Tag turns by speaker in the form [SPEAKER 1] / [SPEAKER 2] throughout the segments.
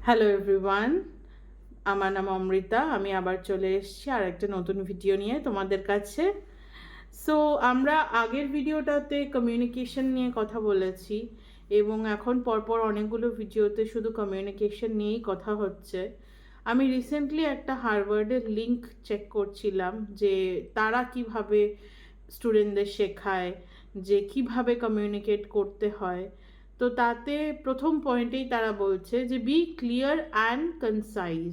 [SPEAKER 1] Hello everyone, আমার নাম অমৃতা। আমি আবার চলে এসেছি আর একটা নতুন ভিডিও নিয়ে তোমাদের কাছে। সো আমরা আগের ভিডিওটাতে কমিউনিকেশন নিয়ে কথা বলেছি এবং এখন পরপর অনেকগুলো ভিডিওতে শুধু কমিউনিকেশন নিয়েই কথা হচ্ছে। আমি রিসেন্টলি একটা হার্ভার্ডের লিঙ্ক চেক করছিলাম যে তারা কিভাবে স্টুডেন্টদের শেখায় যে কিভাবে কমিউনিকেট করতে হয়। তো তাতে প্রথম পয়েন্টেই তারা বলছে যে বি ক্লিয়ার অ্যান্ড কনসাইজ,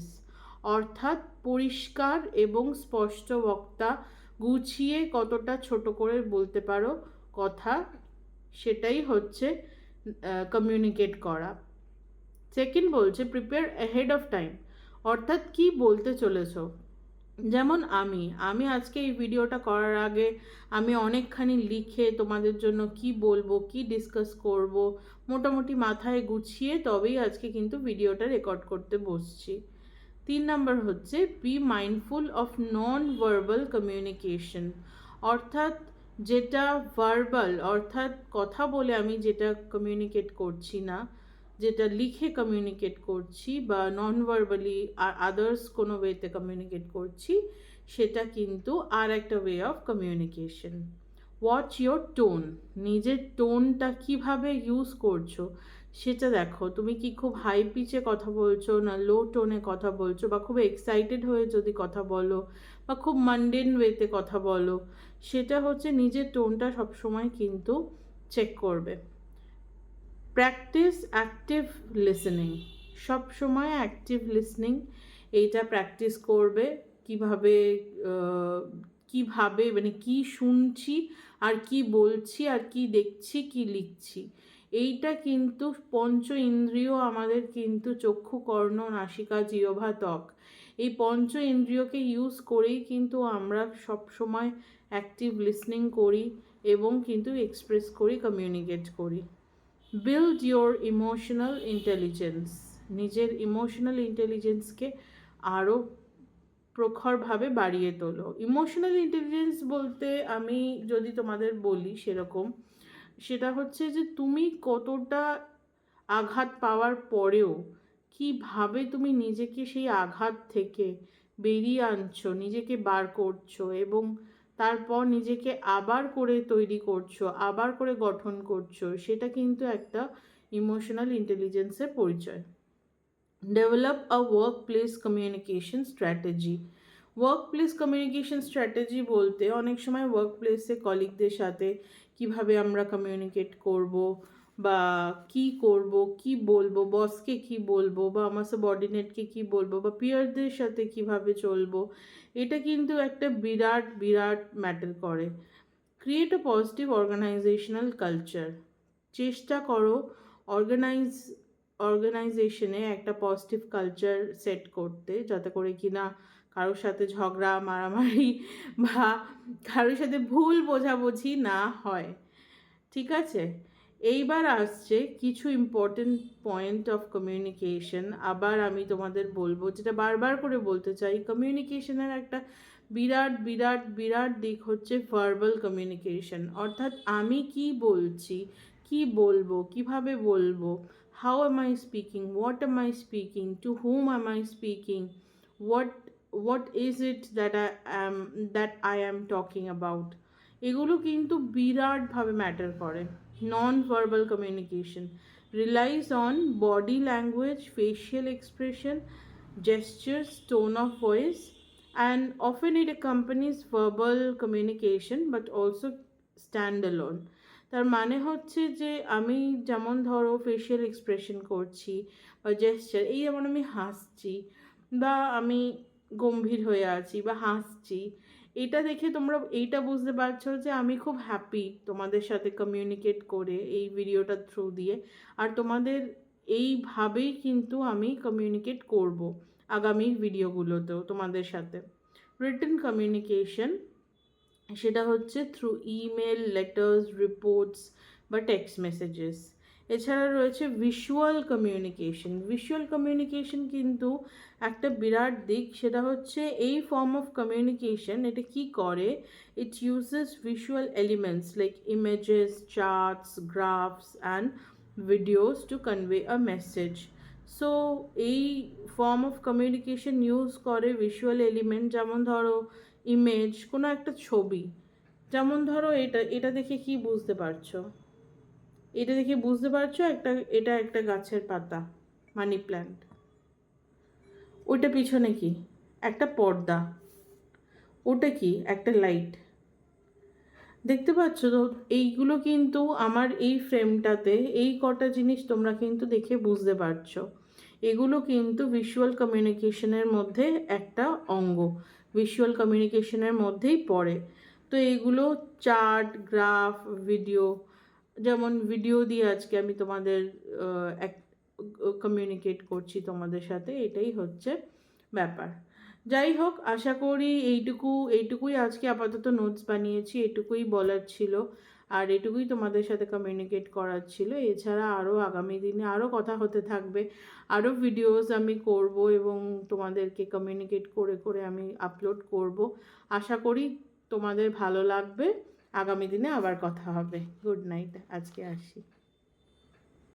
[SPEAKER 1] অর্থাৎ পরিষ্কার এবং স্পষ্ট বক্তা, গুছিয়ে কতটা ছোট করে বলতে পারো কথা, সেটাই হচ্ছে কমিউনিকেট করা। সেকেন্ড বলছে প্রিপেয়ার অ্যাহেড অফ টাইম, অর্থাৎ কি বলতে চলেছ। যেমন আমি আজকে এই ভিডিওটা করার আগে আমি অনেকখানি লিখে তোমাদের জন্য কি বলবো, কি ডিসকাস করব, মোটামুটি মাথায় গুছিয়ে তবেই আজকে কিন্তু ভিডিওটা রেকর্ড করতে বসছি। 3 নাম্বার হচ্ছে be mindful of non verbal communication, অর্থাৎ যেটা ভার্বাল অর্থাৎ কথা বলে আমি যেটা কমিউনিকেট করছি না, যেটা লিখে কমিউনিকেট করছি বা নন ভার্বালি আর আদার্স কোনো ওয়েতে কমিউনিকেট করছি, সেটা কিন্তু আর একটা way of communication. Watch your tone, নিজের টোনটা কিভাবে ইউজ করছো সেটা দেখো। তুমি কি খুব হাই পিচে কথা বলছো, না লো টোনে কথা বলছো, বা খুব এক্সাইটেড হয়ে যদি কথা বলো, বা খুব মান্ডেন ওয়েতে কথা বলো, সেটা হচ্ছে নিজের টোনটা সবসময় কিন্তু চেক করবে। প্র্যাকটিস অ্যাক্টিভ লিসেনিং, সব সময় অ্যাক্টিভ লিসনিং এইটা প্র্যাকটিস করবে। কিভাবে কিভাবে মানে কি শুনছি আর কি বলছি আর কি দেখছি কি লিখছি, এইটা কিন্তু পঞ্চ ইন্দ্রিয় আমাদের কিন্তু চক্ষু কর্ণ নাসিকা জিহ্বা ত্বক, এই পঞ্চ ইন্দ্রিয়কে ইউজ করেই কিন্তু আমরা সব সময় অ্যাক্টিভ লিসনিং করি এবং কিন্তু এক্সপ্রেস করি, কমিউনিকেট করি। বিল্ড ইয়োর ইমোশনাল ইন্টেলিজেন্স, নিজের ইমোশনাল ইন্টেলিজেন্সকে আরও প্রখরভাবে বাড়িয়ে তোলো। ইমোশনাল ইন্টেলিজেন্স বলতে আমি যদি তোমাদের বলি সেরকম, সেটা হচ্ছে যে তুমি কতটা আঘাত পাওয়ার পরেও কিভাবে তুমি নিজেকে সেই আঘাত থেকে বেরিয়ে আনছো, নিজেকে বার করছো এবং তারপর নিজেকে আবার করে তৈরি করছো, আবার করে গঠন করছো, সেটা কিন্তু একটা ইমোশনাল ইন্টেলিজেন্সের পরিচয়। Develop a work place communication strategy. Work place communication strategy বলতে অনেক সময় ওয়ার্ক প্লেসে কলিগদের সাথে কিভাবে আমরা কমিউনিকেট করব, বা কি করব, কি বলবো, বসকে কি বলবো, বা আমার সাবঅর্ডিনেটকে কি বলবো, বা পিয়ারদের সাথে কিভাবে চলবো, এটা কিন্তু একটা বিরাট বিরাট ম্যাটার করে। Create a positive organisational culture, চেষ্টা করো অর্গানাইজেশনে একটা পজিটিভ কালচার সেট করতে, যাতে করে কিনা কারোর সাথে ঝগড়া মারামারি বা কারোর সাথে ভুল বোঝাবুঝি না হয়। ঠিক আছে, এইবার আসছে কিছু ইম্পর্টেন্ট পয়েন্ট অফ কমিউনিকেশন। আবার আমি তোমাদের বলবো, যেটা বারবার করে বলতে চাই, কমিউনিকেশনের একটা বিরাট বিরাট বিরাট দিক হচ্ছে ভার্বাল কমিউনিকেশন, অর্থাৎ আমি কি বলছি, কি বলবো, কিভাবে বলবো, how am I speaking, what am I speaking, to whom am I speaking, what what is it that I am talking about, এগুলো কিন্তু বিরাটভাবে ম্যাটার করে। Non verbal communication relies on body language, facial expression, gestures, tone of voice, and often it accompanies verbal communication but also stand alone. তার মানে হচ্ছে যে আমি যেমন ধরো ফেশিয়াল এক্সপ্রেশন করছি বা জেস্চার, এই যেমন আমি হাসছি বা আমি গম্ভীর হয়ে আছি বা হাসছি, এটা দেখে তোমরা এইটা বুঝতে পারছো যে আমি খুব হ্যাপি তোমাদের সাথে কমিউনিকেট করে এই ভিডিওটার থ্রু দিয়ে, আর তোমাদের এইভাবেই কিন্তু আমি কমিউনিকেট করব আগামী ভিডিওগুলোতেও তোমাদের সাথে। রিটেন কমিউনিকেশন, সেটা হচ্ছে থ্রু ইমেল, লেটার্স, রিপোর্টস বা টেক্সট মেসেজেস। এছাড়া রয়েছে ভিজুয়াল কমিউনিকেশন। ভিজুয়াল কমিউনিকেশন কিন্তু একটা বিরাট দিক, সেটা হচ্ছে এই ফর্ম অফ কমিউনিকেশন, এটা কি করে, it uses visual elements like images, charts, grasp and videos to convey a message. So এই ফর্ম অফ কমিউনিকেশন ইউজ করে ভিজুয়াল এলিমেন্ট, যেমন ধরো ইমেজ, কোনো একটা ছবি, যেমন ধরো এটা এটা দেখে কি বুঝতে পারছো? এটা দেখে বুঝতে পারছো এটা একটা গাছের পাতা, মানি প্ল্যান্ট। ওইটা পিছনে কি? একটা পর্দা। ওটা কি? একটা লাইট। দেখতে পাচ্ছ তো? এইগুলো কিন্তু আমার এই ফ্রেমটাতে এই কটা জিনিস তোমরা কিন্তু দেখে বুঝতে পারছো। এগুলো কিন্তু ভিজুয়াল কমিউনিকেশনের মধ্যে একটা অঙ্গ, ভিজুয়াল কমিউনিকেশনের মধ্যেই পড়ে। তো এইগুলো চার্ট, গ্রাফ, ভিডিও, যেমন ভিডিও দিয়ে আজকে আমি তোমাদের এক কমিউনিকেট করছি তোমাদের সাথে, এটাই হচ্ছে ব্যাপার। যাই হোক, আশা করি এইটুকুই আজকে আপাতত নোটস বানিয়েছি, এটুকুই বলার ছিল, আর এটুকুই তোমাদের সাথে কমিউনিকেট করার ছিল। এছাড়া আরও আগামী দিনে আরও কথা হতে থাকবে, আরও ভিডিওস আমি করব এবং তোমাদেরকে কমিউনিকেট করে করে আমি আপলোড করব। আশা করি তোমাদের ভালো লাগবে। আগামী দিনে আবার কথা হবে। গুড নাইট, আজকে আসি।